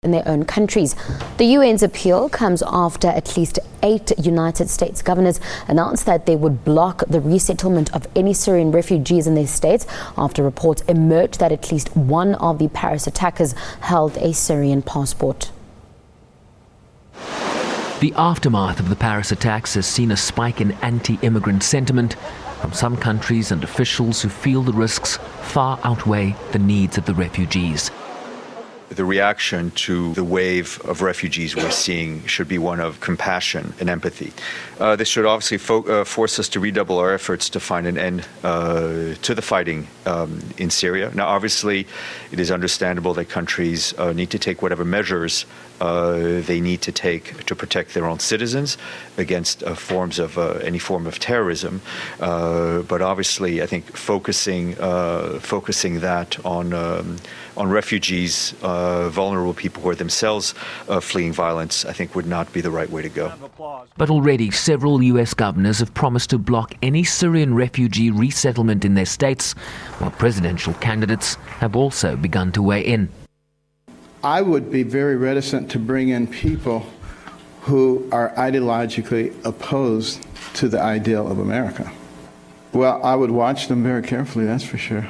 in their own countries. The UN's appeal comes after at least 8 United States governors announced that they would block the resettlement of any Syrian refugees in their states after reports emerged that at least one of the Paris attackers held a Syrian passport. The aftermath of the Paris attacks has seen a spike in anti-immigrant sentiment from some countries and officials who feel the risks far outweigh the needs of the refugees. The reaction to the wave of refugees we're seeing should be one of compassion and empathy. This should obviously force us to redouble our efforts to find an end to the fighting in Syria. Now, obviously, it is understandable that countries need to take whatever measures they need to take to protect their own citizens against any form of terrorism. But obviously, I think focusing that on refugees, vulnerable people who are themselves fleeing violence, I think would not be the right way to go. But already several US governors have promised to block any Syrian refugee resettlement in their states, while presidential candidates have also begun to weigh in. I would be very reticent to bring in people who are ideologically opposed to the ideal of America. Well, I would watch them very carefully, that's for sure.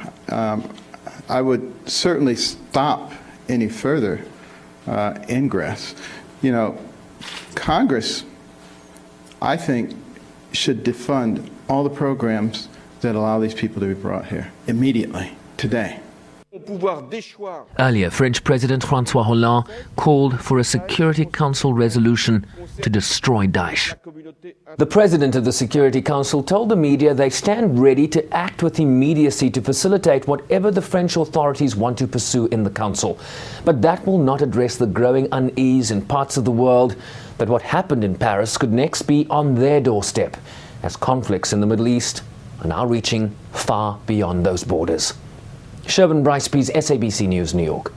I would certainly stop any further ingress. You know, Congress, I think, should defund all the programs that allow these people to be brought here immediately, today. Earlier, French President François Hollande called for a Security Council resolution to destroy Daesh. The president of the Security Council told the media they stand ready to act with immediacy to facilitate whatever the French authorities want to pursue in the council. But that will not address the growing unease in parts of the world that what happened in Paris could next be on their doorstep, as conflicts in the Middle East are now reaching far beyond those borders. Sherwin Bryce-Pease, SABC News, New York.